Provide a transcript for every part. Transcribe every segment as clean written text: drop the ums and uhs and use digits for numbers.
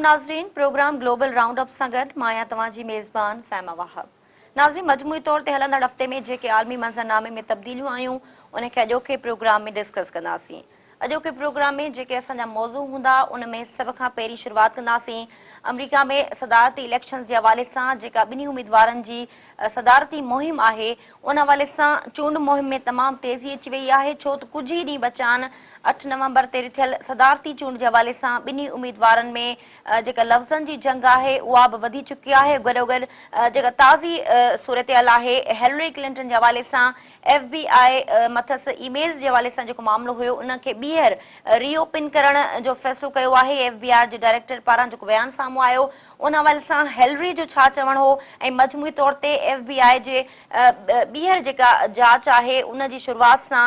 नाज़रीन, programme global round up सां गॾु मां आहियां तव्हांजी मेज़बान साइमा वाहब। नाज़रीन, मजमूई तौर ते हलंदड़ हफ़्ते में जेके आलमी मंज़रनामे में तब्दीलियूं आयूं उनखे अॼोके प्रोग्राम में डिस्कस कंदासीं। अॼोके प्रोग्राम में जेके असांजा मौज़ू हूंदा उन में सभ खां पहिरीं शुरूआत कंदासीं अमरीका में सदारती इलेक्शन्स जे हवाले सां जेका ॿिन्ही उम्मीदवारनि जी सदारती मुहिम आहे उन हवाले सां चूंड मुहिम में तमामु तेज़ी अची वई आहे, छो त कुझु ई ॾींहं बचा आहिनि 8 नवंबर ते थियल सदारती चूंड जे हवाले सां ॿिन्ही उम्मीदवारनि में जेका लफ़्ज़नि जी जंग आहे उहा बि वधी चुकी आहे। गॾोगॾु जेका ताज़ी सूरत आहे हिलरी क्लिंटन जे हवाले सां FBI मथस ईमेल्स जे हवाले सां जेको मामिलो हुयो उनखे ॿीहर रीओपन करण जो फ़ैसिलो कयो आहे। FBI जे डायरेक्टर पारां जेको बयानु साम्हूं आयो उन हवाले सां हिलरी जो छा चवणु हो ऐं मजमूई तौर ते FBI जे ॿीहर जेका जांच आहे उन जी शुरूआत सां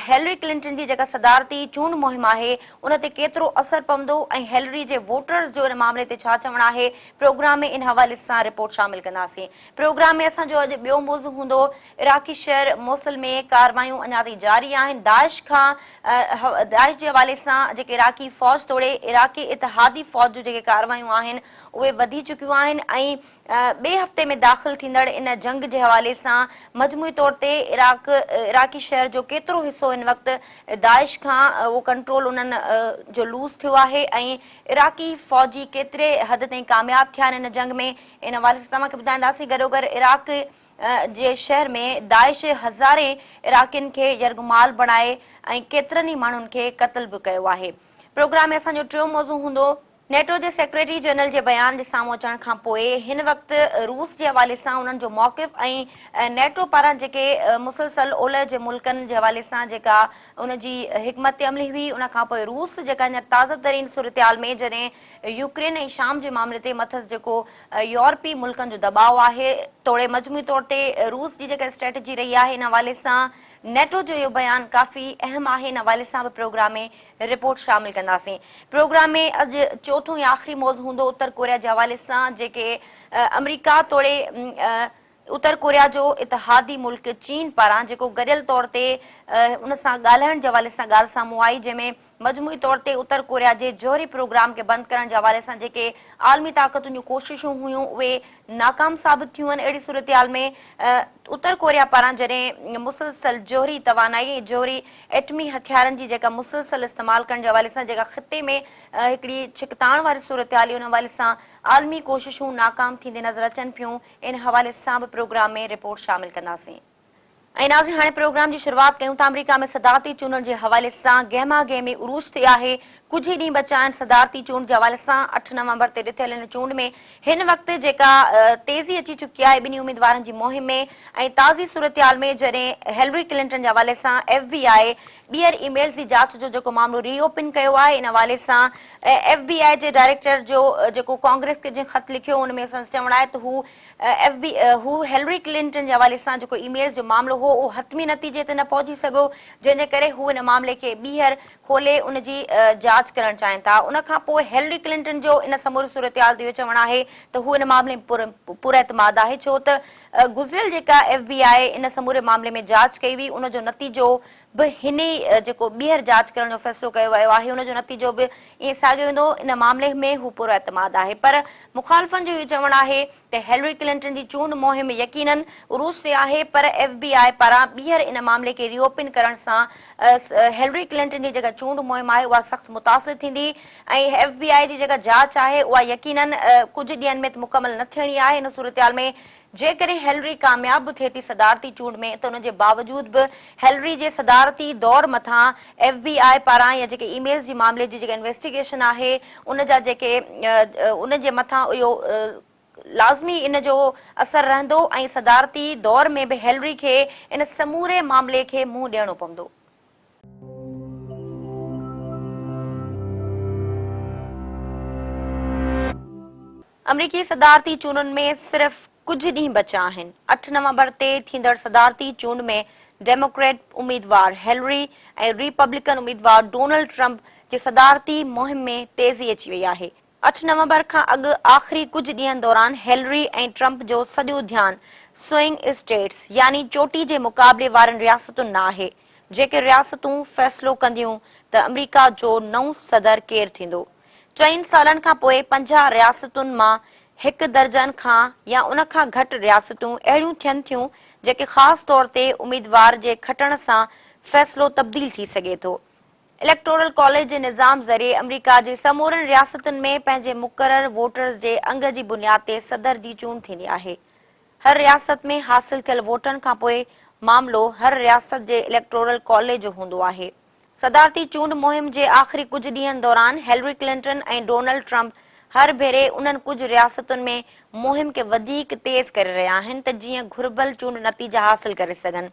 हिलरी क्लिंटन जी जेका सदारती चूंड मुहिम आहे उन ते केतिरो असर पवंदो ऐं हिलरी जे वोटर्स जो इन मामले ते छा चवणु आहे, प्रोग्राम में इन हवाले सां रिपोर्ट शामिल कंदासीं। प्रोग्राम में असांजो अॼु ॿियो मौज़ू हूंदो इराक़ी शहर मोसल में कारवायूं अञा ताईं जारी आहिनि। दाइश जे हवाले सां जेके इराक़ी फ़ौज तोड़े इराक़ी इतिहादी फ़ौज जूं जेके कारवायूं आहिनि उहे वधी चुकियूं आहिनि ऐं ॿिए हफ़्ते में दाख़िल थींदड़ इन जंग जे हवाले सां मजमूई तौर ते इराक़ी शहर जो केतिरो हिसो हिन वक़्तु दाइश खां उहो कंट्रोल उन्हनि जो लूज़ थियो आहे ऐं इराक़ी फ़ौजी केतिरे हद ताईं कामयाबु थिया आहिनि इन जंग में, इन हवाले सां तव्हांखे ॿुधाईंदासीं। गॾोगॾु इराक़ जे शहर में दाइश हज़ारे इराक़ियुनि खे यरगुमाल बणाए ऐं केतिरनि ई माण्हुनि खे क़त्ल बि कयो आहे। प्रोग्राम में असांजो टियों मौज़ू हूंदो नेटो जे सेक्रेटरी जनरल जे बयान जे साम्हूं अचण खां पोइ हिन वक़्तु रूस जे हवाले सां उन्हनि जो मौक़िफ़ ऐं नेटो पारां जेके मुसलसल ओलह जे मुल्कनि जे हवाले सां जेका उन जी हिकमत अमली हुई उन खां पोइ रूस जेका अञा ताज़ा तरीन सूरतहाल में जॾहिं यूक्रेन ऐं शाम जे मामले ते मथस जेको यूरोपी मुल्कनि जो दबाव आहे तोड़े मजमूई तौर ते रूस जी जेका स्ट्रेटजी रही आहे इन हवाले सां नेटो जो इहो बयानु काफ़ी अहम आहे। इन हवाले सां बि प्रोग्राम में रिपोर्ट शामिल कंदासीं। प्रोग्राम में अॼु चोथों ऐं आख़िरी मौज़ू हूंदो उत्तर कोरिया जे हवाले सां जेके अमरीका तोड़े उत्तर कोरिया जो इतिहादी मुल्क चीन पारां जेको गॾियल तौर ते उन सां ॻाल्हाइण जे हवाले सां ॻाल्हि साम्हूं आई, जंहिंमें मजमूई तौर ते उत्तर कोरिया जे जौहरी प्रोग्राम खे बंदि करण जे हवाले सां जेके आलमी ताक़तुनि जूं कोशिशूं हुयूं उहे नाकाम साबित थियूं आहिनि। अहिड़ी सूरतहाल में उत्तर कोरिया पारां जॾहिं मुसलसल जौहरी तवानाई ऐं जौहरी एटमी हथियारनि जी जेका मुसलसल इस्तेमालु करण जे हवाले सां जेका ख़िते में हिकिड़ी छिकताइण वारी सूरतहाल उन हवाले सां आलमी कोशिशूं नाकाम थींदे नज़र अचनि पियूं, इन हवाले सां बि प्रोग्राम में रिपोर्ट शामिल कंदासीं। ऐं नाज़रीन, हाणे प्रोग्राम जी शुरूआत कयूं था अमरीका में सदारती चूंडनि जे हवाले सां गहमा गहमी उरूज थी आहे। कुझु ई ॾींहं बचा आहिनि सदारती चूंड जे हवाले सां 8 नवंबर ते ॾिठल हिन चूंड में हिन वक़्तु जेका तेज़ी अची चुकी आहे ॿिन्ही उम्मीदवारनि जी मुहिम में ऐं ताज़ी सूरतहाल में जॾहिं हिलरी क्लिंटन जे हवाले सां FBI ॿीहर ईमेल्स जी जांच जो जेको मामिलो रीओपन कयो आहे, इन हवाले सां FBI जे डायरेक्टर जो जेको कांग्रेस खे जंहिं ख़त लिखियो उन में असां चवणु आहे त हू हिलरी क्लिंटन जे हवाले सां जेको ईमेल्स जो मामिलो हो उहो हतमी नतीजे ते न पहुची सघो, जंहिंजे करे हू इन मामले खे ॿीहर खोले उन जी जांच करणु चाहिनि था। उन खां पोइ हिलरी क्लिंटन जो इन समूरी सूरतहाल ते इहो चवणु आहे त हू इन मामले में पुर एतमाद आहे, छो त गुज़िरियल जेका FBI इन समूरे मामले में जांच कई हुई उन जो नतीजो बि हिन ई जेको ॿीहर जांच करण जो फ़ैसिलो कयो वियो आहे उन जो नतीजो बि ईअं साॻियो ईंदो, इन मामले में हू पुर एतमाद आहे। पर मुख़ालिफ़नि जो इहो चवणु आहे त हिलरी क्लिंटन जी चूंड मुहिम यकीनन उरूज ते आहे, पर FBI पारां ॿीहर इन मामले खे रीओपन करण सां हिलरी क्लिंटन जी जेका चूंड मुहिम आहे उहा सख़्तु मुतासिर थींदी ऐं FBI जी जेका जांच आहे उहा यकीनन कुझु ॾींहंनि में मुकमल न थियणी आहे। इन सूरतहाल में जेकॾहिं हिलरी कामयाब बि थिए थी सदारती चूंड में त उन जे बावजूद बि हिलरी जे सदारती दौर मथां FBI पारां या जेके ईमेल्स जी मामले जी जेका इन्वेस्टिगेशन आहे उन जा जेके उन जे मथां इहो लाज़मी इन जो असर रहंदो ऐं सदारती दौर में बि हिलरी खे इन समूरे मामले खे मुंहुं ॾियणो पवंदो। अमरीकी सदारती चूंडुनि में सिर्फ़ कुझु ॾींहं बचा आहिनि। 8 नवंबर ते थींदड़ सदारती चूंड में डेमोक्रेट उम्मीदवार हिलरी ऐं रिपब्लिकन उम्मीदवार डोनाल्ड ट्रंप जे सदारती मुहिम में तेज़ी अची वई आहे। 8 नवंबर खां अॻु आख़िरी कुझु ॾींहंनि दौरान हिलरी ऐं ट्रंप जो सॼो ध्यानु स्विंग स्टेट्स यानी चोटी जे मुक़ाबले वारनि रियासतुनि न आहे, जेके रियासतूं फ़ैसिलो कंदियूं त अमरीका जो नओं सदर केरु थींदो। 4 सालनि खां पोइ 50 रियासतुनि मां हिकु दर्जन खां या उन खां घटि रियासतूं अहिड़ियूं थियनि थियूं जेके ख़ासि तौर ते उम्मीदवार जे खटण सां फ़ैसिलो तब्दील थी सघे थो। इलेक्टोरल कॉलेज जे निज़ाम ज़रिए अमरीका जे समूरनि रियासतुनि में पंहिंजे मुक़रर वोटर्स जे अंग जी बुनियाद ते सदर जी चूंड थींदी आहे। हर रियासत में हासिल थियल वोटनि खां पोइ मामलो हर रियासत जे इलेक्टोरल कॉलेज जो हूंदो आहे। सदारती चूंड मुहिम जे आख़िरी कुझु ॾींहनि दौरान हिलरी क्लिंटन ऐं डोनाल्ड ट्रंप हर भेरे उन्हनि कुझु रियासतुनि में मुहिम खे वधीक तेज़ करे रहिया आहिनि त जीअं घुर्बल चूंड नतीजा हासिल करे सघनि,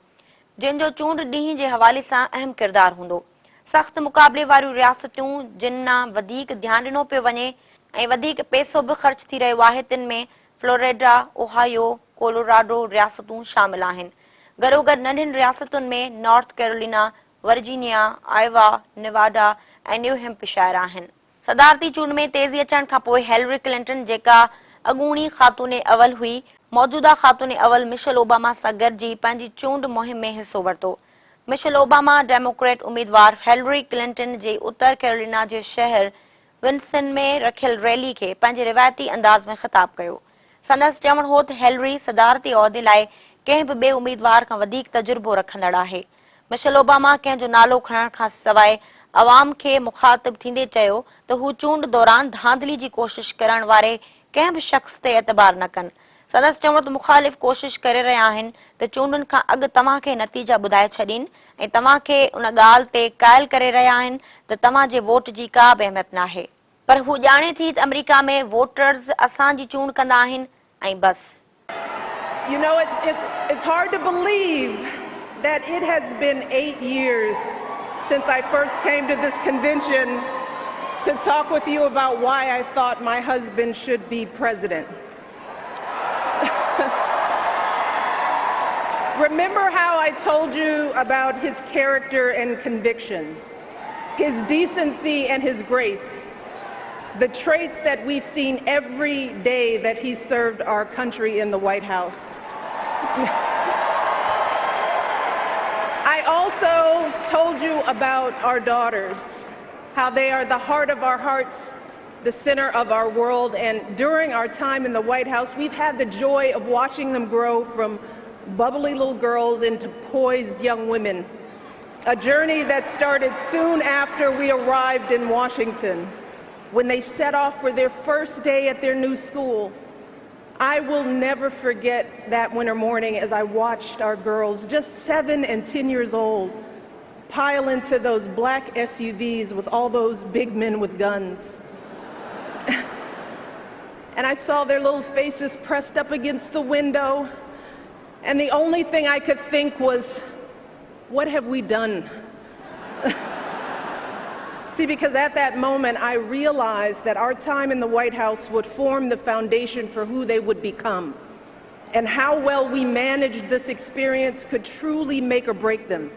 जिन जो चूंड ॾींहं जे हवाले सां अहम किरदारु हूंदो। सख़्त मुक़ाबले वारियूं रियासतूं जिन सां वधीक ध्यानु ॾिनो पियो वञे ऐं वधीक पैसो बि ख़र्च थी रहियो आहे, तिन में फ्लोरिडा, ओहायो, कोलोराडो रियासतूं शामिल आहिनि। गॾोगॾु नंढियुनि रियासतुनि में north Carolina, Virginia, Iowa, Nevada ऐं न्यू हैम्पशायर आहिनि। सदारती चूंड में तेज़ी अचण खां पोइ हिलरी क्लिंटन, जेका अॻूणी ख़ातून अवल हुई, मौजूदा ख़ातून अवल मिशेल ओबामा सां गॾिजी पंहिंजी चूंड मुहिम में हिसो वरितो। मिशेल ओबामा डेमोक्रेट उम्मीदवार हिलरी क्लिंटन जे उत्तर कैरोलिना जे शहर विंसन में रखियल रैली खे पंहिंजे रिवायती अंदाज़ में ख़िताब कयो। संदसि चवण हो त हिलरी सदारती उहिदे लाइ कंहिं बि ॿिए उम्मीदवार खां वधीक तजुर्बो रखंदड़ आहे। मिशेल ओबामा कंहिंजो नालो खणण खां सवाइ अवाम खे मुखातिब थींदे चयो त हू चूंड दौरान धांधली जी कोशिश करण वारे कंहिं बि शख़्स ते एतबार न कनि। संदसि चवण त मुखालिफ़ कोशिश करे रहिया आहिनि त चूंडुनि खां अॻु तव्हांखे नतीजा ॿुधाए छॾीनि ऐं तव्हांखे उन ॻाल्हि ते क़ाइल करे रहिया आहिनि त तव्हांजे वोट जी का बि अहमियत नाहे। पर हू ॼाणे थी त अमरीका में वोटर्स असांजी चूंड कंदा आहिनि ऐं बस। You know, it's hard to believe that it has been 8 years since I first came to this convention to talk with you about why I thought my husband should be president. Remember how I told you about his character and conviction, his decency and his grace, the traits that we've seen every day that he served our country in the White House. I also told you about our daughters, how they are the heart of our hearts, the center of our world, and during our time in the White House, we've had the joy of watching them grow from bubbly little girls into poised young women, a journey that started soon after we arrived in Washington, when they set off for their first day at their new school. I will never forget that winter morning as I watched our girls, just 7 and 10 years old, pile into those black SUVs with all those big men with guns. And I saw their little faces pressed up against the window, and the only thing I could think was, what have we done? See, because at that moment, I realized that our time in the White House would form the foundation for who they would become, and how well we managed this experience could truly make or break them.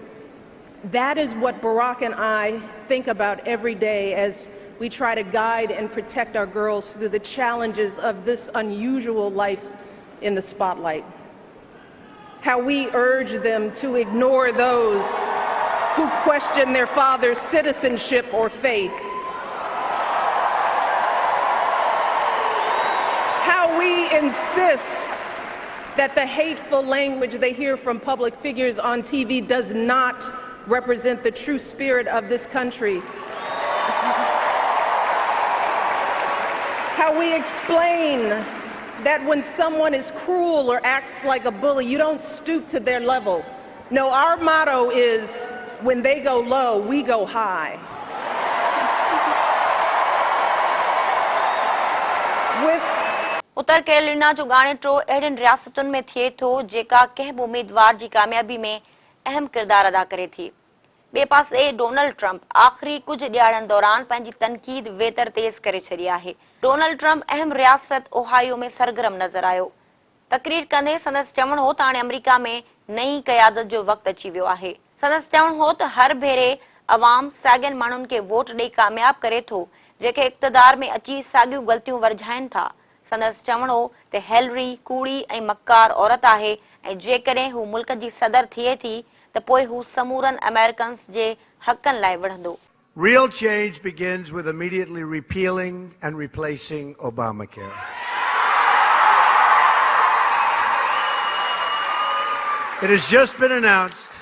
That is what Barack and I think about every day as we try to guide and protect our girls through the challenges of this unusual life in the spotlight. How we urge them to ignore those who question their father's citizenship or faith. How we insist that the hateful language they hear from public figures on TV does not represent the true spirit of this country. How we explain that when someone is cruel or acts like a bully, you don't stoop to their level. No, our motto is, when they go low, we go high. Uttar Carolina जो ॻाणेटो अहिड़ियुनि रियासतुनि में थिए थो जेका कंहिं बि उम्मीदवार जी कामयाबी में अहम किरदारु अदा करे थी। ॿिए पासे डोनाल्ड ट्रंप आख़िरी कुझु ॾियारनि दौरान पंहिंजी तनक़ीद वेतर तेज़ करे छॾी आहे। डोनाल्ड ट्रंप अहम रियासत ओहायो में सरगर्म नज़र आयो। तकरीर कंदे संदसि चवण हो त हाणे अमरीका में नई क़यादत जो वक़्तु अची वियो आहे। संदसि चवण हो त हर भेरे अवाम साॻियनि माण्हुनि खे वोट ॾेई कामयाब करे थो जेके इक़्तिदार में अची साॻियूं ग़लतियूं वर्झाइनि था। संदसि चवण हो त हिलरी कूड़ी ऐं मक्कार औरत आहे ऐं जेकॾहिं हू मुल्क जी सदर थिए थी त पोइ हू समूरनि अमेरिकन्स जे हक़नि लाइ विढ़ंदो। Real change begins with immediately repealing and replacing Obamacare. It has just been announced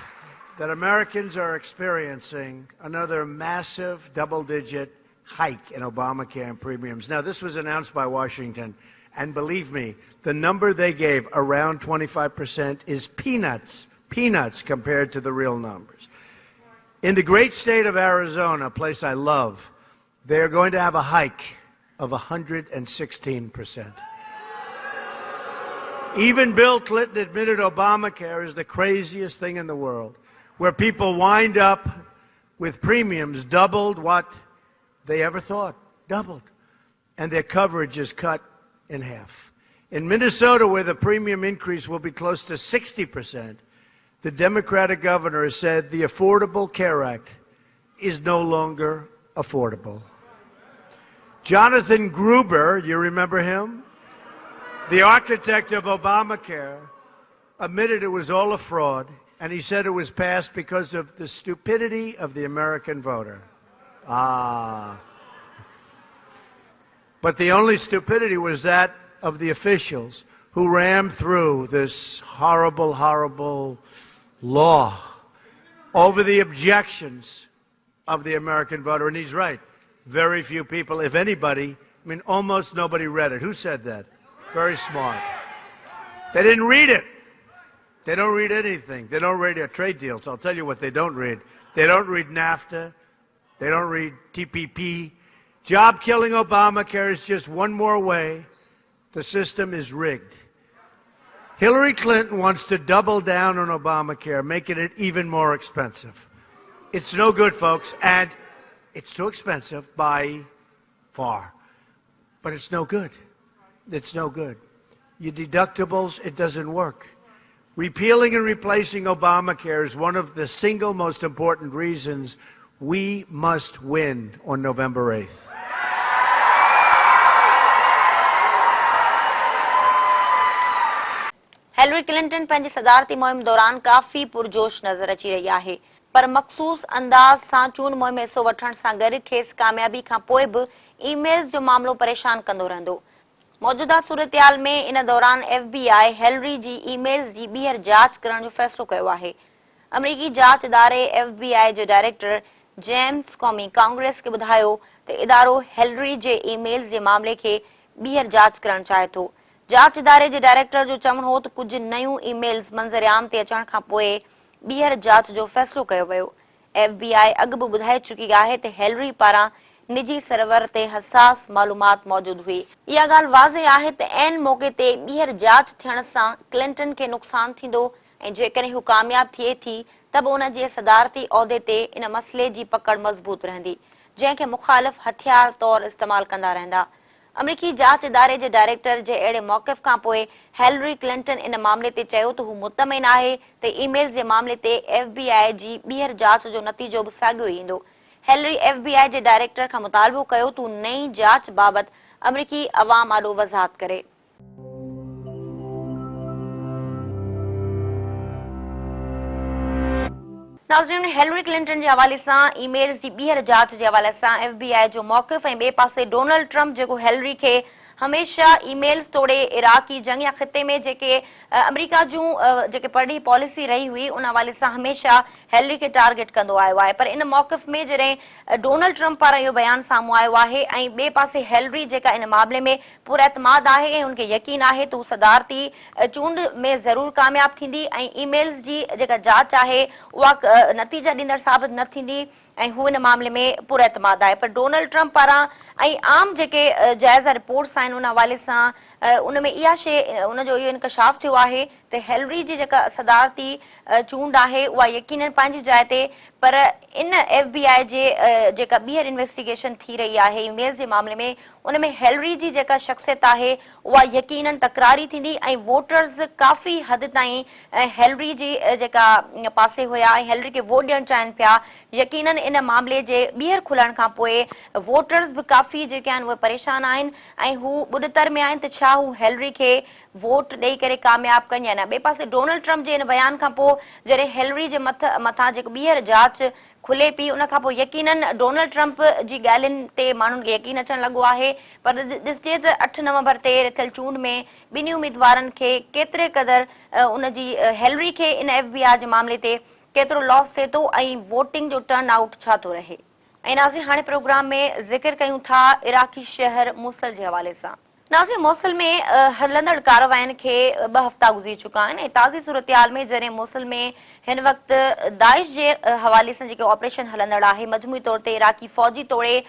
that Americans are experiencing another massive double-digit hike in Obamacare and premiums. Now, this was announced by Washington, and believe me, the number they gave, around 25%, is peanuts compared to the real numbers. In the great state of Arizona, a place I love, they are going to have a hike of 116%. Even Bill Clinton admitted Obamacare is the craziest thing in the world, where people wind up with premiums doubled what they ever thought, doubled, and their coverage is cut in half. In Minnesota, where the premium increase will be close to 60%, the Democratic governor has said the Affordable Care Act is no longer affordable. Jonathan Gruber, you remember him? The architect of Obamacare, admitted it was all a fraud, and he said it was passed because of the stupidity of the American voter. But the only stupidity was that of the officials who rammed through this horrible, horrible law over the objections of the American voter. And he's right. Very few people, if anybody, I mean, almost nobody read it. Who said that? Very smart. They didn't read it. They don't read anything. They don't read our trade deals. I'll tell you what they don't read. They don't read NAFTA. They don't read TPP. Job-killing Obamacare is just one more way. The system is rigged. Hillary Clinton wants to double down on Obamacare, making it even more expensive. It's no good, folks, and it's too expensive by far. But it's no good. It's no good. Your deductibles, it doesn't work. Repealing and replacing Obamacare is one of the single most important reasons we must win on November 8th. Hillary Clinton पंहिंजी सदारती मुहिम दौरान काफ़ी पुरजोश नज़र अची रही आहे, पर मख़सूस अंदाज़ सां चूंड मुहिम में हिसो वठण सां गॾु खेसि कामयाबी खां पोइ बि ईमेल्स जो मामलो परेशान कंदो रहंदो। मौजूदा सूरतहाल में इन दौरान FBI हिलरी जी ईमेल्स जी ॿीहर जांच करण जो फ़ैसिलो कयो आहे। अमरीकी जांच इदारे FBI जे डायरेक्टर जेम्स कॉमी कांग्रेस खे ॿुधायो त इदारो हिलरी जे ईमेल्स जे मामले खे ॿीहर जांच करणु चाहे थो। जांच इदारे जे डायरेक्टर जो चवणु हो त कुझु नयूं ईमेल्स मंज़र आम ते अचण खां पोइ ॿीहर जांच जो फ़ैसिलो कयो वियो। FBI अॻु बि ॿुधाए चुकी आहे त हिलरी पारां निजी सर्वर ते हसास मालूमात मौजूदु हुई। इहा ॻाल्हि वाज़े आहे त ऐन मौक़े ते ॿीहर जांच थियण सां क्लिंटन खे नुक़सानु थींदो ऐं जेकॾहिं हू कामयाब थिए थी त बि उन जे सदारती उहिदे ते इन मसइले जी पकड़ मज़बूत रहंदी, जंहिंखे मुख़ालिफ़ हथियार तौरु इस्तेमालु कंदा रहंदा। अमरीकी जांच इदारे जे डायरेक्टर जे अहिड़े मौक़िफ़ खां पोइ हिलरी क्लिंटन इन मामले ते चयो त हू मुतमिन आहे त ईमेल्स जे मामले ते FBI जी ॿीहर जांच जो नतीजो बि साॻियो ई ईंदो। हिलरी FBI जे डायरेक्टर खां मुतालबो कयो त नई जांच बाबति अमरीकी अवाम आॾो वज़ाहत करे। नाज़रीन, हिलरी क्लिंटन जे हवाले सां ईमेल्स जी ॿीहर जांच जे हवाले सां FBI जो मौक़िफ़ ऐं ॿिए पासे डोनाल्ड ट्रंप जेको हिलरी खे हमेशह ईमेल्स तोड़े इराक़ी जंग या ख़िते में जेके अमेरिका जूं जेके पढ़ी पॉलिसी रही हुई उन हवाले सां हमेशह हिलरी खे टारगेट कंदो आयो आहे। पर इन मौक़िफ़ में जॾहिं डोनाल्ड ट्रंप पारां इहो बयानु साम्हूं आयो आहे ऐं ॿिए पासे हिलरी जेका इन मामले में पुरएतमाद आहे ऐं हुनखे यकीन आहे त हू सदारती चूंड में ज़रूरु कामयाब थींदी ऐं ईमेल्स जी जेका जांच आहे उहा नतीजा ॾींदड़ साबित न थींदी ऐं हू इन मामले में पुरएतमाद आहे। पर डोनाल्ड ट्रंप पारां ऐं आम जेके जाइज़ा रिपोर्ट्स आहिनि उन हवाले सां उन में इहा शइ उनजो इहो इंकशाफ थियो आहे त हिलरी जी जेका सदारती चूंड आहे उहा यकीनन पंहिंजी जाइ ते, पर इन FBI जे जेका ॿीहर इन्वेस्टिगेशन थी रही आहे ईमेल्स जे मामले में उन में हिलरी जी जेका शख़्सियत आहे उहा यकीनन तकरारी थींदी ऐं वोटर्स काफ़ी हद ताईं हिलरी जी जेका पासे हुया ऐं हिलरी खे वोट ॾियणु चाहिनि पिया। यकीनन इन मामले जे ॿीहर खुलण खां पोइ वोटर्स बि काफ़ी जेके आहिनि उहे परेशान आहिनि ऐं हू ॿुॾतर में आहिनि त छा हू हिलरी खे वोट ॾेई करे कामयाब कनि या न। ॿिए पासे डोनाल्ड ट्रम्प जे हिन बयान खां पोइ जॾहिं हिलरी जे मथां जेको ॿीहर जांच खुले पई उन खां पोइ यकीनन डोनाल्ड ट्रम्प जी ॻाल्हियुनि ते माण्हुनि खे यकीन अचणु लॻो आहे। पर ॾिसजे त 8 नवंबर ते थियल चूंड में ॿिन्ही उम्मीदवारनि खे केतिरे क़दुरु उनजी हिलरी खे इन FBI जे मामले ते केतिरो लॉस थिए थो ऐं वोटिंग जो टर्न आउट छा थो रहे। ऐं नाज़रीन हाणे प्रोग्राम में ज़िक्र कयूं था इराक़ी शहर मूसल जे हवाले सां। नाज़रीन मोसल में हलंदड़ कार्रवाइनि खे 2 हफ़्ता गुज़री चुका आहिनि ऐं ताज़ी सूरतहाल में जॾहिं मोसल में हिन वक़्तु दाइश जे हवाले सां जेके ऑपरेशन हलंदड़ आहे मजमूई तौर ते इराक़ी फ़ौजी तोड़े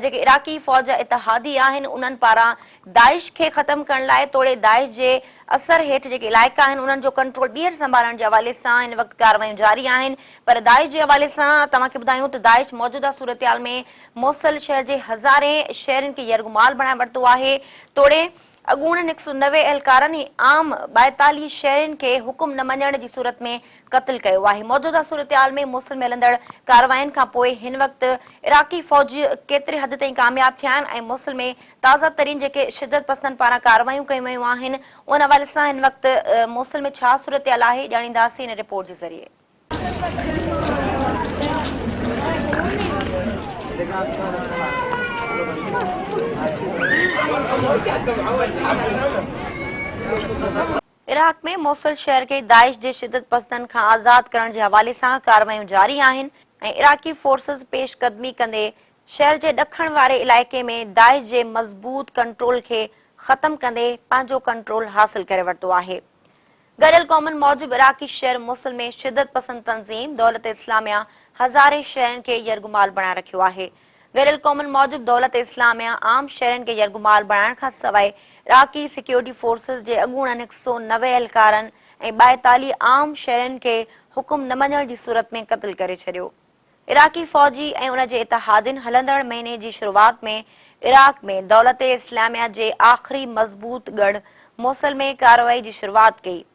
जेके इराक़ी फ़ौज जा इतिहादी आहिनि उन्हनि पारां दाइश खे ख़तमु करण लाइ तोड़े दाइश जे असर हेठि जेके इलाइक़ा आहिनि उन्हनि जो कंट्रोल ॿीहर संभालण जे हवाले सां हिन वक़्तु कार्रवायूं जारी आहिनि। पर दाइश जे हवाले सां तव्हांखे ॿुधायूं त दाइश मौजूदा सूरतहाल में मोसल शहर जे हज़ारे शहरनि खे यरगुमाल बणाए वरितो आहे। तोड़े अॻूणनि 190 एहलकारनि आम 42 शहरनि खे हुकुम न मञण जी सूरत में क़त्ल कयो आहे। मौजूदा सूरतहाल में मोसल में हलंदड़ कार्रवाइनि खां पोइ हिन वक़्तु इराक़ी फ़ौज केतिरे हद ताईं कामयाब थिया आहिनि ऐं मोसल में ताज़ा तरीन जेके शिदत पसंद पारां कार्रवायूं कयूं वयूं आहिनि उन हवाले सां हिन वक़्तु मोसल में छा सूरतहाल आहे ॼाणींदासीं हिन रिपोर्ट जे ज़रिए। इराक में मोसल शहर के दाइश जे शिदत पसंदनि खां आज़ाद करण जे हवाले सां कार्रवायूं जारी आहिनि ऐं इराक़ी फोर्सेस पेशकदमी कंदे शहर जे ॾखण वारे इलाइक़े में दाइश जे मज़बूत कंट्रोल खे ख़तमु कंदे पंहिंजो कंट्रोल हासिल करे वरितो आहे। गॾियल क़ौमुनि मूजिबि इराक़ी शहर मोसल में शिदत पसंद तंज़ीम दौलत इस्लामिया हज़ारे शहरनि खे यरगुमाल बणाए रखियो आहे। गॾियल क़ौमुनि मूजिबि दौलत इस्लामिया आम शहरनि खे यरगुमाल बणाइण खां सवाइ इराक़ी सिक्योरिटी फोर्सेस जे अॻूणनि 190 एहलकारनि ऐं 42 आम शहरनि खे हुकुम न मञण जी सूरत में क़त्ल करे छॾियो। इराक़ी फ़ौजी ऐं उन जे इतिहादिन हलंदड़ महीने जी शुरूआत में इराक़ में दौलत इस्लामिया जे आख़िरी मज़बूत गढ़ मोसल में कार्रवाई जी शुरूआत कई।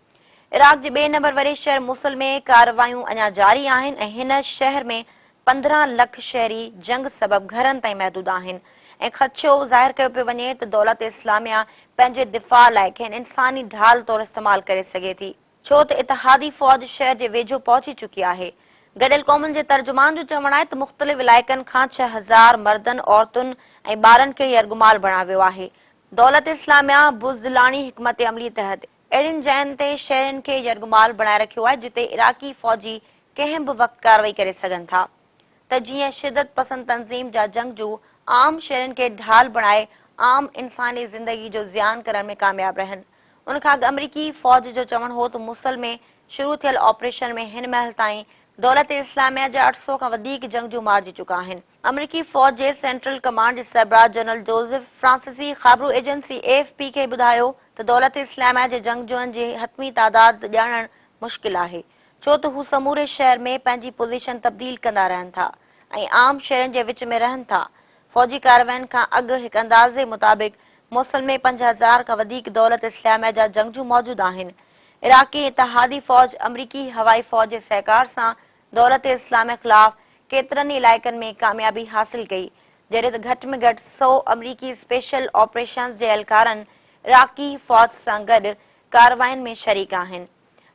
इराक़ जे 2 नंबर वारे शहर मोसल में कार्रवायूं अञा जारी आहिनि ऐं हिन शहर में 15 लख शहरी जंग सबब घरनि ताईं महदूद आहिनि ऐं ख़दशो ज़ाहिर कयो पियो वञे त दौलत इस्लामिया पंहिंजे दिफ़ा लाइ खेनि इंसानी ढाल तौरु इस्तेमाल करे सघे थी छो त इतिहादी फ़ौज शहर जे वेझो पहुची चुकी आहे। गॾियल क़ौमुनि जे तर्जुमान जो चवणु आहे त मुख़्तलिफ़ इलाइक़नि खां 6000 मर्दनि औरतुनि ऐं ॿारनि खे यरगुमाल बणायो वियो आहे। दौलत इस्लामिया बुज़दिलानी हिकमत अमली तहत अहिड़ियुनि जयुनि ते शहरनि खे यरगुमाल बणाए रखियो आहे जिते इराक़ी फ़ौजी कंहिं बि वक़्तु कार्रवाई करे सघनि था त जीअं शिदत पसंद तंज़ीम जा जंगजू आम शहरनि खे ढाल बणाए आम इंसानी ज़िंदगी जो ज़ियान करण में कामयाब रहनि। उन खां अॻु अमरीकी फ़ौज जो चवणु हो त मुसल में शुरू थियल ऑपरेशन में हिन महिल ताईं दौलत इस्लामिया जा 800 खां वधीक जंगजू मारिजी चुका आहिनि। अमरीकी फ़ौज जे सेंट्रल कमांड जे सरबराह जनरल जोसेफ फ्रांसीसी ख़बरू एजेंसी AFP खे ॿुधायो त दौलत इस्लामिया जे जंगजुअनि जी हतमी तादाद ॼाणणु मुश्किल आहे छो त हू समूरे शहर में पंहिंजी पोज़ीशन तब्दील कंदा रहनि था ऐं आम शहरनि जे विच में रहनि था। फ़ौजी कार्रवाइनि खां अॻु हिकु अंदाज़े मुताबिक़ मोसल में 5000 खां वधीक दौलत इस्लामिया जा जंगजू मौजूदु आहिनि। इराक़ी इतिहादी फ़ौज अमरीकी हवाई फ़ौज जे सहकार सां दौलत इस्लामिया ख़िलाफ़ केतिरनि इलाइक़नि में कामयाबी हासिल कई जॾहिं त घटि में घटि 100 अमरीकी स्पेशल ऑपरेशन्स जे एहलकारनि इराक़ी फ़ौज सां गॾु कार्रवाइनि में शरीक आहिनि।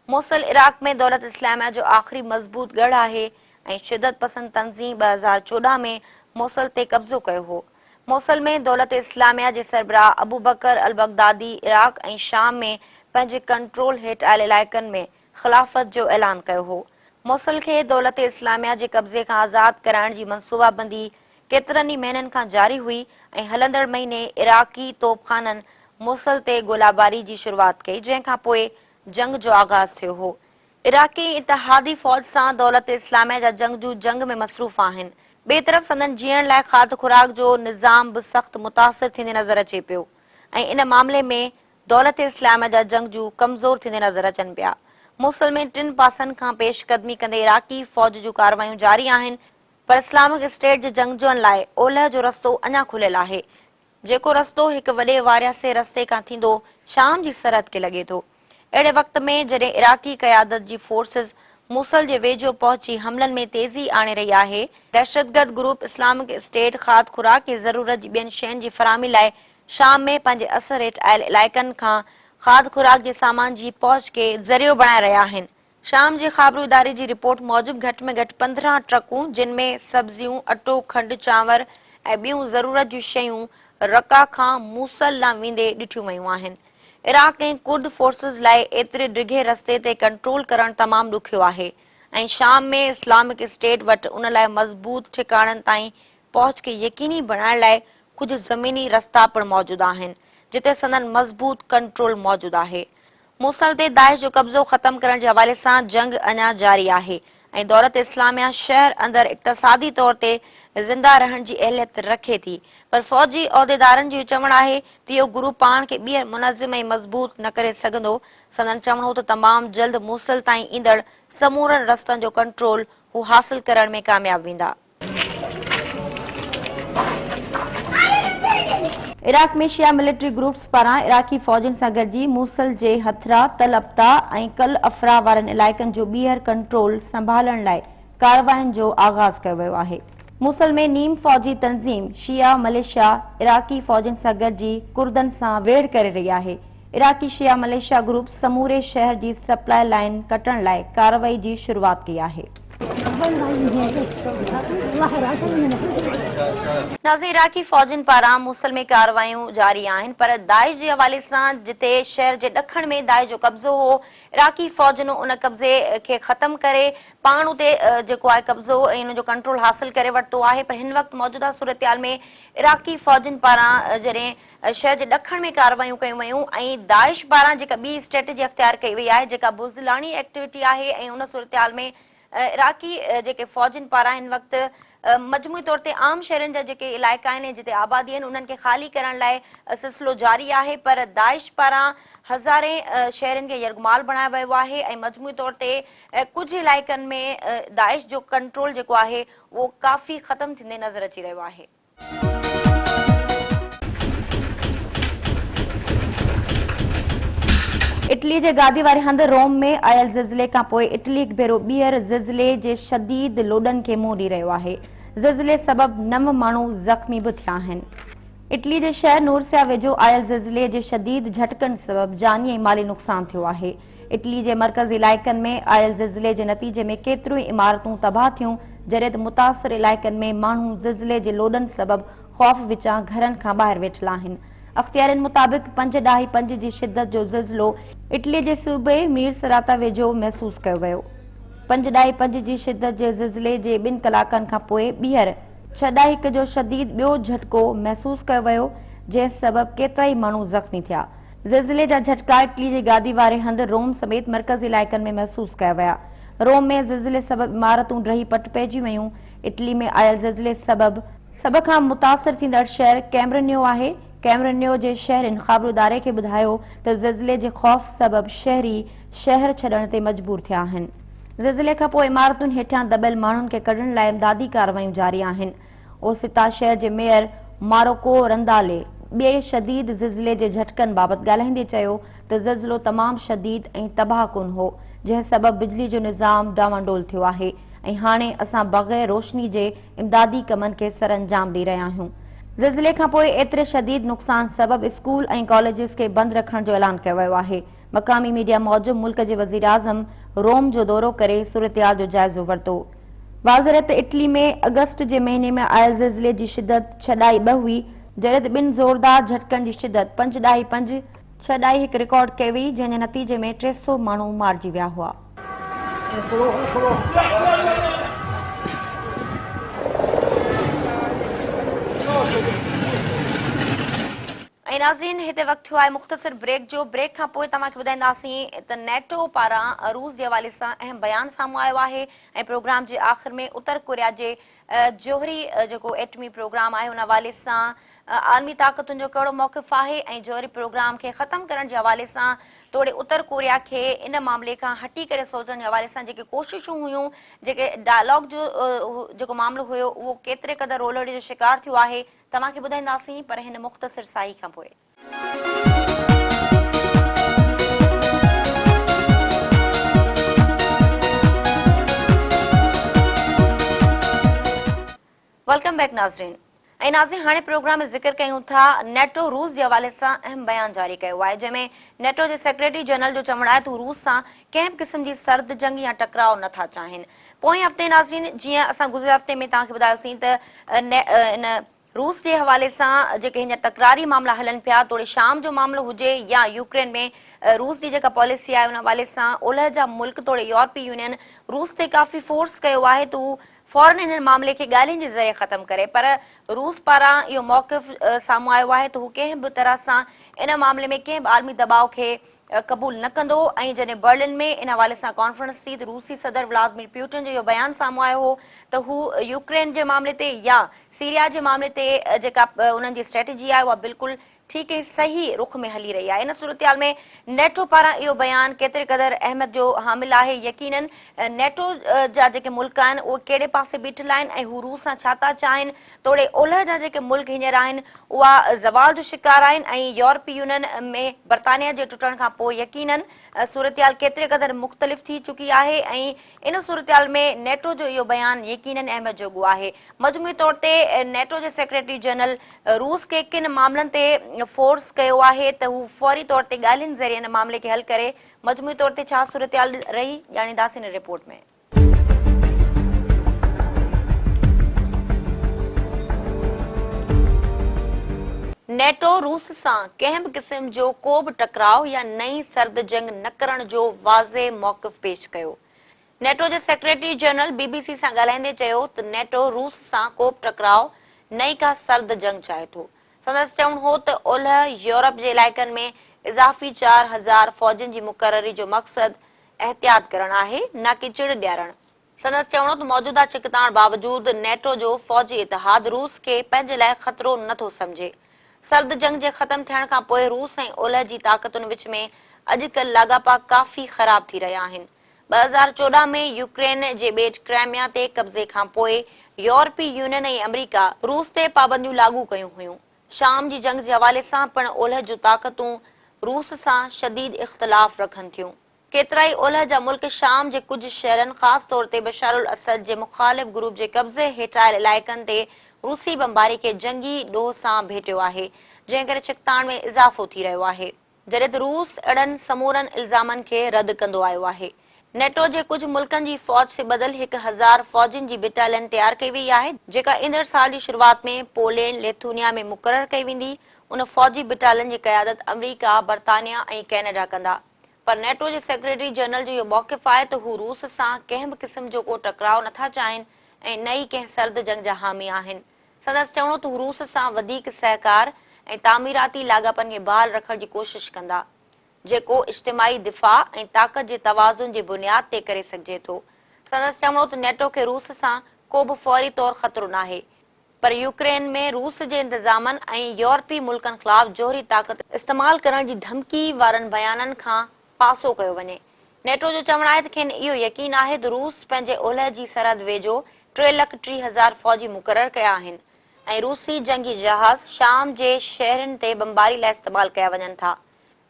मोसल इराक़ में दौलत इस्लामिया जो आख़िरी मज़बूत गढ़ आहे ऐं शिदत पसंद तंज़ीम 2014 में मोसल ते कब्ज़ो कयो हो। मोसल में दौलत इस्लामिया जे सरबराह अबू बकर अल बगदादी इराक़ ऐं शाम में पंहिंजे कंट्रोल हेठि आयल इलाइक़नि में ख़िलाफ़त जो ऐलान कयो हो। मोसल खे दौलत इस्लामिया जे कब्ज़े खां आज़ाद कराइण जी मनसूबाबंदी केतिरनि ई महीननि खां जारी हुई ऐं हलंदड़ महीने इराक़ी तोपखाननि मोसल ते गोलाबारी जी शुरूआत कई जंहिंखां पोइ जंग जो आगाज़ थियो हो। इराक़ी इतिहादी फ़ौज सां दौलत इस्लामिया जा जंगजू जंग में मसरूफ़ आहिनि। ॿिए तरफ़ संदन जीअण लाइ खाध खुराक जो निज़ाम बि सख़्तु मुतासिर थींदे नज़र अचे पियो ऐं इन मामले में दौलत इस्लामिया जा जंगजू कमज़ोर थींदे नज़र अचनि पिया। मोसल में 3 पासनि खां पेशकदमी कंदे इराक़ी फ़ौज जूं कार्रवायूं जारी आहिनि पर इस्लामिक स्टेट जे जंगजुअनि लाइ ओलह जो रस्तो अञा खुलियल आहे जेको रस्तो हिकु वॾे वारियासे रस्ते खां थींदो शाम जी सरहद खे लॻे थो। अहिड़े वक़्त में जॾहिं इराक़ी क़यादत जी फोर्सिस मूसल जे वेझो पहुची हमलनि में तेज़ी आणे रही आहे दहशतगर्द ग्रुप इस्लामिक स्टेट खाध खुराक ऐं ज़रूरत जी ॿियनि शयुनि जी फ़राहमी लाइ शाम में पंहिंजे असर हेठि आयल इलाइक़नि खां खाद खुराक जे सामान जी पहुच के ज़रियो बणाए रहिया आहिनि। शाम जे ख़ाबरू इदारे जी रिपोर्ट मूजिब घटि में घटि 15 ट्रकूं जिन में सब्जियूं, अटो, खंडु, चांवर ऐं ॿियूं ज़रूरत जूं शयूं रका खां मूसल ॾांहुं वेंदे ॾिठियूं वयूं आहिनि। इराक ऐं कुर्द फोर्सेस लाइ एतिरे डिघे रस्ते ते कंट्रोल करणु तमामु ॾुखियो आहे ऐं शाम में इस्लामिक स्टेट वटि उन लाइ मज़बूत ठिकाणनि ताईं पहुच खे यकीनी बणाइण लाइ कुझु ज़मीनी रस्ता पिणु मौजूदु आहिनि जिते संदन मज़बूत कंट्रोल मौजूदु आहे। मूसल ते दाइश जो कब्ज़ो ख़त्म करण जे हवाले सां जंग अञा जारी आहे ऐं दौलत इस्लामिया शहर अंदरि इक़्तिसादी तौर ते ज़िंदा रहण जी अहलियत रखे थी, पर फ़ौजी उहिदेदारनि जो चवणु आहे त इहो गुरू पाण खे ॿीहर मुनज़िम ऐं मज़बूत न करे सघंदो। संदन चवणो त तमामु जल्द मूसल ताईं ईंदड़ समूरनि रस्तनि जो कंट्रोल हू हासिल करण में कामयाब वेंदा। इराक में शिया मिलिट्री ग्रुप्स पारां इराकी फ़ौजनि सां गॾिजी मूसल जे हथरा, तल अब्ता ऐं कल अफरा वारनि इलाइक़नि जो ॿीहर कंट्रोल संभालण लाइ कार्रवाइनि जो आगाज़ कयो वियो आहे। मूसल में नीम फ़ौजी तंज़ीम शिया मलेशिया इराकी फ़ौजनि सां गॾिजी कुर्दनि सां वेढ़ करे रही आहे। इराकी शिया मलेशिया ग्रुप समूरे शहर जी सप्लाई लाइन कटण लाइ कार्रवाई जी शुरूआत कई आहे। नाज़रीन, इराकी फ़ौजनि पारां मूसल में कार्रवायूं जारी आहिनि, पर दाइश जे हवाले सां जिते शहर जे ॾखण में दाइश जो कब्ज़ो हो, इराकी फ़ौजनि उन कब्ज़े खे ख़त्म करे पाण उते जेको आहे कब्ज़ो ऐं उन जो कंट्रोल हासिल करे वरितो आहे। पर हिन वक़्तु मौजूदा सूरतहाल में इराकी फ़ौजनि पारां जॾहिं शहर जे ॾखण में कार्रवायूं कयूं वयूं ऐं दाइश पारां जेका ॿी स्ट्रेटेजी अख़्तियार कई वई आहे जेका बुज़दिलानी एक्टिविटी आहे ऐं उन सूरतहाल में इराकी जेके फ़ौजनि पारां हिन वक़्तु मजमूई तौर ते आम शहरनि जा जेके इलाइक़ा आहिनि जिते आबादी आहिनि उन्हनि खे ख़ाली करण लाइ सिलसिलो जारी आहे, पर दाइश पारां हज़ारे शहरनि खे यरगमाल बणायो वियो आहे ऐं मजमूई तौर ते कुझु इलाइक़नि में दाइश जो कंट्रोल जेको आहे उहो काफ़ी ख़तमु थींदे नज़र अची रहियो आहे। इटली जे गादी वारे हंधि रोम में आयल ज़िलज़िले खां पोइ इटली हिकु भेरो ॿीहर ज़िलज़िले जे शदीद लोॾनि खे मुंहुं ॾेई रहियो आहे। ज़िलज़िले सबबि 9 माण्हू ज़ख़्मी बि थिया आहिनि। इटली जे शहर नूरसिया वेझो आयल ज़िलज़िले जे शदीद झटकनि सबबि जानी ऐं माली नुक़सान थियो आहे। इटली जे मर्कज़ी इलाइक़नि में आयल ज़िलज़िले जे नतीजे में केतिरियूं इमारतूं तबाह थियूं, जॾहिं त मुतासिर इलाइक़नि में माण्हू ज़िलज़िले जे लोॾनि सबबि ख़ौफ़ विचां घरनि खां ॿाहिरि वेठल आहिनि। अख़्तियारनि मुताबिक़ 5.5 जी शिदत जो ज़िलज़िलो इटली जे सूबे मीर सराता वेझो महसूसु कयो वियो। 5.5 जी शिदत जे ज़िलज़िले जे 2 कलाकनि खां पोइ ॿीहर 6.1 जो शदीद ॿियो झटको महसूसु कयो वियो, जंहिं सबबि केतिरा ई माण्हू ज़ख़्मी थिया। ज़िलज़िले जा झटका इटली जे गादी वारे हंधि रोम समेत मर्कज़ी इलाइक़नि में महसूसु कया विया। रोम में ज़िलज़िले सबबि इमारतूं ड्रही पट पइजी वयूं। इटली में आयल ज़िलज़िले सबबि सभ खां मुतासिर थींदड़ शहर कैमरनियो आहे। कैमरनियो जे शहरनि ख़ाबरू इदारे खे ॿुधायो त ज़िलज़िले जे ख़ौफ़ सबबि शहरी शहर छॾण ते मजबूर थिया आहिनि। ज़िलज़िले खां पोइ इमारतुनि हेठां दॿियल माण्हुनि खे कढण लाइ इमदादी कार्रवायूं जारी आहिनि। ओसिता शहर जे मेयर मारोको रंदाले ॿिए शदीद ज़िलज़िले जे झटकनि बाबति ॻाल्हाईंदे चयो त ज़िलज़िलो तमामु शदीद ऐं तबाहकुन हो, जंहिं सबबि बिजली जो निज़ाम डावांडोल थियो आहे ऐं हाणे असां बग़ैर रोशनी जे इमदादी कमनि खे सरअंजाम ॾेई रहिया आहियूं। ज़िलज़िले खां पोइ एतिरे शदीद नुक़सान सबबि स्कूल ऐं कॉलेजिस खे बंदि रखण जो ऐलान कयो वियो आहे। मक़ामी मीडिया मूजिब मुल्क जे वज़ीर आज़म रोम जो दौरो करे सूरतहाल जो जाइज़ो वरितो। वाज़िर त इटली में अगस्त जे महीने में आयल ज़िलज़िले जी शिदत 6.2 हुई, जॾहिं त 2 ज़ोरदार झटकनि जी शिदत 5.5 6.1 रिकॉर्ड कई वई, जंहिं जे नतीजे में 300 माण्हू मारिजी विया हुआ। ऐं नाज़रीन, हिते वक़्तु थियो आहे मुख़्तसिर ब्रेक जो। ब्रेक खां पोइ तव्हांखे ॿुधाईंदासीं त नेटो पारां रूस जे हवाले सां अहम बयानु साम्हूं आयो आहे ऐं प्रोग्राम जे आख़िर में उत्तर कोरिया जे जोहरी जेको एटमी प्रोग्राम आहे उन हवाले सां आलमी ताक़तुनि जो कहिड़ो मौक़िफ़ आहे ऐं जोहरी प्रोग्राम खे ख़तमु करण जे हवाले सां तोड़े उत्तर कोरिया खे इन मामले खां हटी करे सोचण जे हवाले सां जेके कोशिशूं हुयूं, जेके डायलॉग जो जेको मामिलो हुयो उहो केतिरे क़दुरु रोलड़े जो शिकार थियो आहे, तव्हांखे ॿुधाईंदासीं पर हिन मुख़्तसिर साई खां पोइ। वेलकम बैक नाज़रीन। ऐं नाज़रीन हाणे प्रोग्राम में ज़िक्र कयूं था नेटो रूस जे हवाले सां अहम बयान जारी कयो आहे जंहिंमें नेटो जे सेक्रेटरी जनरल जो चवणु आहे त हू रूस सां कंहिं बि क़िस्म जी सर्द जंग या टकराव नथा चाहिनि। पोएं हफ़्ते नाज़रीन जीअं असां गुज़िरियल हफ़्ते में तव्हांखे ॿुधायोसीं त इन रूस जे हवाले सां जेके हींअर तकरारी मामला हलनि पिया तोड़े शाम जो मामलो हुजे या यूक्रेन में रूस जी जेका पॉलिसी आहे उन हवाले सां ओलह जा मुल्क तोड़े यूरोपीय यूनियन रूस ते काफ़ी फोर्स कयो आहे त हू फौरन इन मामले खे ॻाल्हियुनि जे ज़रिए ख़तमु करे पर रूस पारां इहो मौक़िफ़ साम्हूं आयो आहे त हू कंहिं बि तरह सां इन मामले में कंहिं बि आलमी दबाव खे क़बूल न कंदो ऐं जॾहिं बर्लिन में इन हवाले सां कॉन्फ्रेंस थी त रूसी सदर व्लादिमीर पुतिन जो इहो बयानु साम्हूं आयो हो त हू यूक्रेन जे मामले ते या सीरिया जे मामले ते जेका उन्हनि जी स्ट्रेटेजी आहे उहा बिल्कुलु ठीक ऐं सही रुख में हली रही आहे। इन सूरतहाल में नेटो पारां इहो बयानु केतिरे क़दुरु अहमियत जो हामिल आहे। यकीनन नेटो जा जेके मुल्क आहिनि उहे कहिड़े पासे बीठल आहिनि ऐं हू रूस सां छा था चाहिनि तोड़े ओलह जा जेके मुल्क हींअर आहिनि उहा ज़वाल जो शिकार आहिनि ऐं यूरोपीय यूनियन में बर्तानिया जे टुटण खां पोइ यकीनन सूरतहाल केतिरे क़दुरु मुख़्तलिफ़ थी चुकी आहे ऐं इन सूरतहाल में नेटो जो इहो बयानु यकीनन अहमियत जोॻो आहे। मजमूई तौर ते नेटो जे सेक्रेटरी जनरल रूस खे किन मामलनि ते फोर्स कयो आहे त हू फौरी तौर ते ॻाल्हियुनि ज़रिए इन मामले खे हल करे। मजमूई तौर ते छा सूरतहाल रही ॼाणींदासीं इन रिपोर्ट में। नेटो रूस सां कंहिं बि क़िस्म जो को बि टकराव या नई सर्द जंग न करण जो वाज़े मौक़िफ़ पेश कयो। नेटो जे सेक्रेटरी जनरल बीबीसी सां ॻाल्हाईंदे चयो त नेटो रूस सां को बि टकराव नई का सर्द जंग चाहे थो। संदसि चवणु हो त ओलह यूरोप जे इलाइक़नि में इज़ाफ़ी 4000 फ़ौजियुनि जी मुक़ररी जो मक़सदु एहतियात करणु आहे न कि चिड़ ॾियारणु। संदसि चवणो त मौजूदा चिकताण बावजूदि नेटो जो फ़ौजी इतिहाद रूस खे पंहिंजे लाइ ख़तरो नथो सम्झे। सर्द जंग जे ख़तमु थियण खां पोइ रूस ऐं ओलह जी ताक़तुनि विच में अॼुकल्ह लाॻापा काफ़ी ख़राब थी रहिया आहिनि। 2014 में यूक्रेन जे ॿेट क्राइमिया ते कब्ज़े खां पोइ यूरोपीय यूनियन ऐं अमेरिका रूस ते पाबंदियूं लागू कयूं हुयूं। शाम जी जंग जे हवाले सां पिणु ओलह जूं ताक़तूं रूस सां शदीद इख़्तिलाफ़ रखनि थियूं। केतिरा ई ओलह जा मुल्क शाम जे कुझु शहरनि ख़ासि तौर ते बशार उल असद जे मुख़ालिफ़ ग्रुप जे कब्ज़े हेठि आयल इलाइक़नि ते रूसी बमबारी खे जंगी ॾोह सां भेटियो आहे जंहिं करे चिकताण में इज़ाफ़ो थी रहियो आहे जॾहिं त रूस अहिड़नि समूरनि इल्ज़ामनि खे रद्द कंदो आयो आहे। नेटो जे कुझु मुल्कनि जी फ़ौज से बदल 1000 फ़ौजियुनि जी बटालियन तयारु कई वई आहे जेका ईंदड़ साल जी शुरूआत में पोलैंड लिथुनिया में मुक़ररु कई वेंदी। उन फ़ौजी बटालियन जी क़यादत अमेरिका बर्तानिया ऐं कैनेडा कंदा। पर नेटो जे सेक्रेटरी जनरल जो इहो मौक़िफ़ आहे त हू रूस सां कंहिं बि क़िस्म जो को टकराव नथा चाहिनि ऐं नई कंहिं सर्द जंग जा हामी आहिनि। संदसि चवणो त हू रूस सां वधीक सहकार ऐं तामीराती लाॻापनि खे बहाल रखण जी कोशिश कंदा जेको इज्तिमाही दिफ़ा ऐं ताक़त जे तवाज़ुन जी बुनियाद ते करे सघिजे थो। संदसि चवणो त नेटो खे रूस सां को बि फौरी तौर ख़तरो नाहे पर यूक्रेन में रूस जे इंतज़ामनि ऐं यूरोपीय मुल्कनि ख़िलाफ़ जोहरी ताक़त इस्तेमाल करण जी धमकी वारनि बयाननि खां पासो कयो वञे। नेटो जो चवणु आहे त खेनि इहो यकीन आहे त रूस पंहिंजे ओलह जी सरहद वेझो 3,30,000 फ़ौजी मुक़ररु कया आहिनि ऐं रूसी जंगी जहाज़ शाम जे शहरनि ते बमबारी लाइ इस्तेमालु कया वञनि था।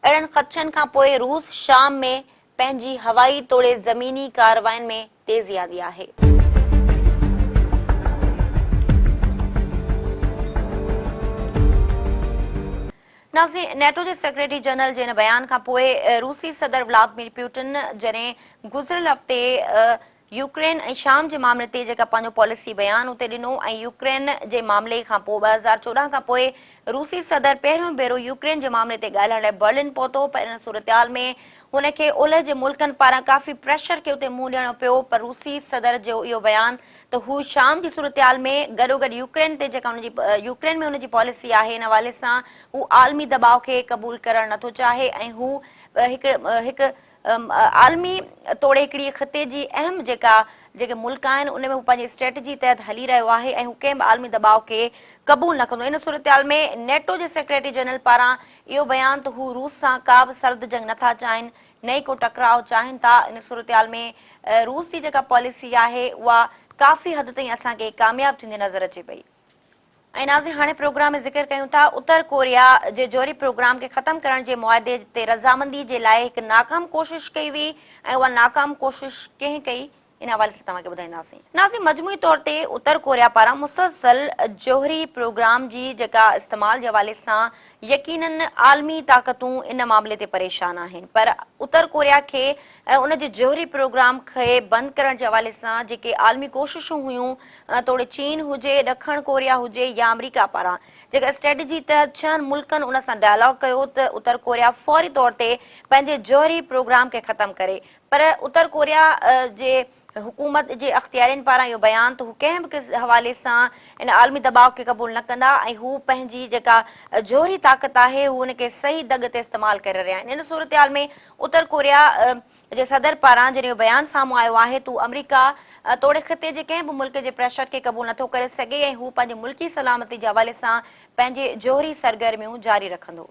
अहिड़नि ख़दशनि खां पोइ रूस शाम में पंहिंजी हवाई तोड़े ज़मीनी कार्रवाइनि में तेज़ी आंदी आहे। नाज़रीन नेटो जे सेक्रेटरी जनरल जे हिन बयान खां पोइ रूसी सदर व्लादिमीर पुतिन जॾहिं गुज़िरियल हफ़्ते यूक्रेन ऐं शाम जे मामले ते जेका पंहिंजो पॉलिसी बयानु उते ॾिनो ऐं यूक्रेन जे मामले खां पोइ 2014 खां पोइ रूसी सदर पहिरियों भेरो यूक्रेन जे मामले ते ॻाल्हाइण लाइ बर्लिन पहुतो पर इन सूरतहाल में हुनखे ओलह जे मुल्कनि पारां काफ़ी प्रेशर खे उते मुंहुं ॾियणो पियो पर रूसी सदर जो इहो बयानु त हू शाम जी सूरतहाल में गॾोगॾु यूक्रेन ते जेका हुनजी यूक्रेन में हुनजी पॉलिसी आहे इन हवाले सां हू आलमी दबाव खे क़बूल करणु नथो चाहे ऐं हू हिकु आलमी तोड़े हिकिड़ी ख़िते जी अहम जेके मुल्क आहिनि उन में हू पंहिंजी स्ट्रेटजी तहत हली रहियो आहे ऐं हू कंहिं बि आलमी दबाव खे क़बूल न कंदो। इन सूरतहाल में नेटो जे सेक्रेटरी जनरल पारां इहो बयानु त हू रूस सां का बि सर्द जंग नथा चाहिनि नई को टकराव चाहिनि था। इन सूरतहाल में रूस जी जेका पॉलिसी आहे उहा काफ़ी हद ताईं असांखे कामयाब थींदी नज़र अचे पई। ऐं नाज़रीन हाणे प्रोग्राम में ज़िक्र कयूं था उत्तर कोरिया जे जौहरी प्रोग्राम खे ख़तमु करण जे मुआदे ते रज़ामंदी जे लाइ हिकु नाकाम कोशिश कई हुई ऐं उहा नाकाम कोशिश कंहिं कई इन हवाले से तव्हांखे ॿुधाईंदासीं। नाज़रीन, मजमूई तौर ते उत्तर कोरिया पारां मुसलसल जोहरी प्रोग्राम जी जेका इस्तेमाल जे हवाले सां यकीनन आलमी ताक़तूं इन मामले ते परेशान आहिनि, पर उत्तर कोरिया खे उन जे जोहरी प्रोग्राम खे बंदि करण जे हवाले सां जेके आलमी कोशिशूं हुयूं, तोड़े चीन हुजे, ॾखण कोरिया हुजे या अमेरिका पारां जेका स्ट्रेटजी तहत 6 मुल्कनि उन सां डायलॉग कयो त उत्तर कोरिया फौरी तौर ते पंहिंजे जोहरी प्रोग्राम खे ख़तमु करे, पर उत्तर कोरिया जे हुकूमत जे अख़्तियारियुनि पारां इहो बयान त हू कंहिं बि हवाले सां इन आलमी दबाव खे क़बूल न कंदा ऐं हू पंहिंजी जेका जोहरी ताक़त आहे हू उनखे सही दग ते इस्तेमालु करे रहिया आहिनि। इन सूरतहाल में उत्तर कोरिया जे सदर पारां जॾहिं इहो बयानु साम्हूं आयो आहे त अमेरिका तोड़े ख़िते जे कंहिं बि मुल्क जे प्रेशर खे क़बूल नथो करे सघे ऐं हू पंहिंजे मुल्की सलामती जे हवाले सां पंहिंजे जोहरी सरगर्मियूं जारी रखंदो।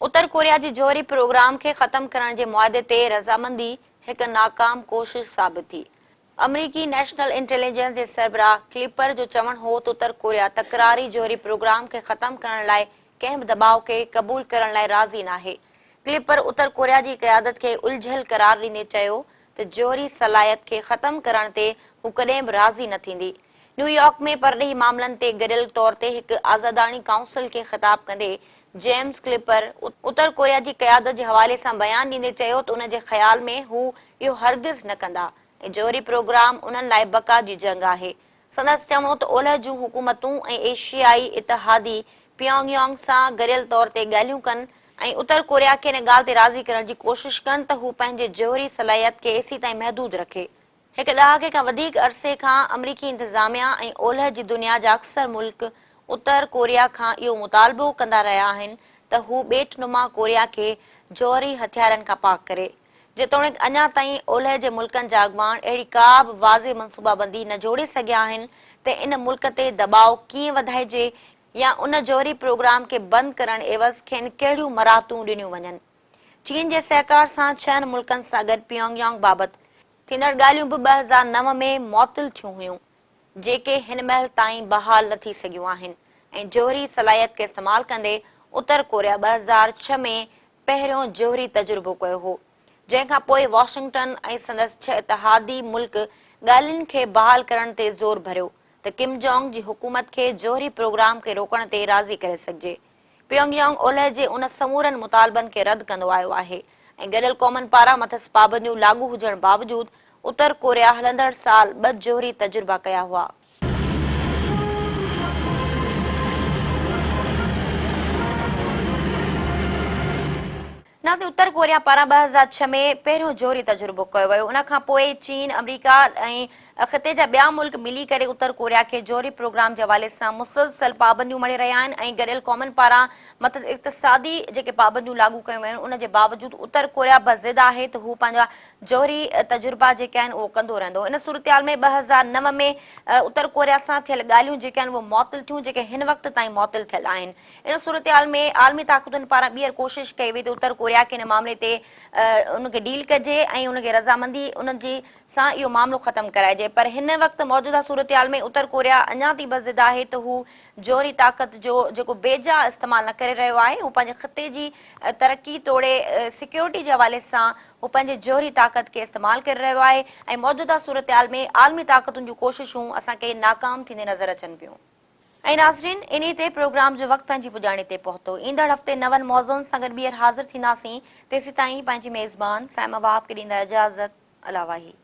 उत्तर कोरिया जी जोहरी प्रोग्राम खे ख़त्म करण जे मुआदे ते रज़ामंदी हिकु नाकाम कोशिश साबित थी। अमरीकी नेशनल इंटेलिजेंस जे सरबराह क्लिपर जो चवणु हो त उत्तर कोरिया तकरारी जोहरी प्रोग्राम खे ख़त्म करण लाइ कंहिं बि दबाव खे क़बूल करण लाइ राज़ी नाहे। क्लिपर उत्तर कोरिया जी क़यादत खे उलझियल करार ॾींदे चयो त जोहरी सलाहियत खे ख़त्म करण ते हू कॾहिं बि राज़ी न थींदी। न्यूयॉर्क में परॾेही मामलनि ते गॾियल तौर ते हिकु आज़ादाणी काउंसिल खे ख़िताब कंदे जेम्स क्लिपर उत्तर कोरिया जी क़यादत जे हवाले सां बयानु ॾींदे चयो त उन जे ख़्याल में हू इहो हरगिज़ न कंदा ऐं जोहरी प्रोग्राम उन्हनि लाइ बका जी जंग आहे। संदसि चवणो त ओलह जूं हुकूमतूं ऐं एशियाई इतिहादी पियोंगयांग सां गॾियल तौर ते ॻाल्हियूं कनि ऐं उत्तर कोरिया खे इन ॻाल्हि ते राज़ी करण जी कोशिश कनि त हू पंहिंजे जोहरी सलाहियत खे एसी ताईं महदूद रखे। हिकु ॾहाके खां वधीक अरसे खां अमरीकी इंतज़ामिया ऐं ओलह जी दुनिया जा अक्सर मुल्क उत्तर कोरिया खां इहो मुतालबो कंदा रहिया आहिनि त हू ॿेटनुमा कोरिया खे जोहरी हथियारनि खां पाक करे। जेतोणीकि अञा ताईं ओलह जे मुल्कनि जा अॻवान अहिड़ी का बि वाज़े मनसूबाबंदी न जोड़े सघिया आहिनि त इन मुल्क ते दबाव कीअं वधाइजे या उन जोहरी प्रोग्राम खे बंदि करण एवज़ खेनि कहिड़ियूं मराहतूं ॾिनियूं वञनि। चीन जे सहकार सां 6 मुल्कनि सां गॾु पियोंगयांग बाबति थींदड़ ॻाल्हियूं बि 2009 में मुअत्तल थियूं हुयूं, जेके हिन महिल ताईं बहाल न थी सघियूं आहिनि ऐं जोहरी सलाहियत खे इस्तेमालु कंदे उत्तर कोरिया 2006 में पहिरियों जोहरी तजुर्बो कयो हो, जंहिंखां पोइ वॉशिंगटन ऐं संदसि 6 इतिहादी मुल्क ॻाल्हियुनि खे बहाल करण ते ज़ोर भरियो त किम जोंग जी हुकूमत खे जोहरी प्रोग्राम खे रोकण ते राज़ी करे सघिजे। पियोंगयांग ओलह जे उन समूरनि मुतालबनि खे रद्द कंदो आयो आहे ऐं गॾियल क़ौमनि पारां मथस पाबंदियूं लागू हुजण बावजूदि उत्तर कोरिया हलंदड़ साल 2 जोहरी तजुर्बा कया हुआ। नाज़रीन, उत्तर कोरिया पारां 2006 में पहिरियों जोहरी तजुर्बो कयो वियो। उन खां पोइ चीन, अमेरिका ऐं ख़िते जा ॿिया मुल्क मिली करे उत्तर कोरिया खे जोहरी प्रोग्राम जे हवाले सां मुसलसल पाबंदियूं मणे रहिया आहिनि ऐं गॾियल क़ौमनि पारां मतिलबु इक़्तिसादी जेके पाबंदियूं लागू कयूं आहिनि उन जे बावजूदि उत्तर कोरिया बज़िद आहे त हू पंहिंजा जोहरी तजुर्बा जेके आहिनि उहो कंदो रहंदो। इन सूरतहाल में 2009 में उत्तर कोरिया सां थियल ॻाल्हियूं जेके आहिनि उहे मुअत्तल थियूं, जेके हिन वक़्त ताईं मुअत्तल थियल आहिनि। इन सूरतहाल में आलमी ताक़तुनि पारां ॿीहर कोशिश कई वई त उत्तर कोरिया खे इन मामले ते उनखे डील कजे ऐं उनखे रज़ामंदी उन्हनि जी सां इहो मामिलो ख़त्म कराइजे, पर हिन वक़्तु मौजूदा सूरतहाल में उत्तर कोरिया अञा थी बज़िद आहे त हू जोहरी ताक़त जो जेको बेजा इस्तेमालु न करे रहियो आहे, हू पंहिंजे ख़िते जी तरक़ी तोड़े सिक्योरिटी जे हवाले सां हू पंहिंजे जोहरी ताक़त खे इस्तेमालु करे रहियो आहे ऐं मौजूदा सूरतहाल में आलमी ताक़तुनि जूं कोशिशूं असांखे नाकाम थींदे नज़र अचनि पियूं। ऐं नाज़रीन, इन ते प्रोग्राम जो वक़्तु पंहिंजी पुॼाणी ते पहुतो। ईंदड़ हफ़्ते नवनि मौज़ुअनि सां गॾु ॿीहर हाज़िर थींदासीं। तेसीं ताईं पंहिंजी मेज़बान साइमा वहाब खे ॾींदा इजाज़त। अला वाही।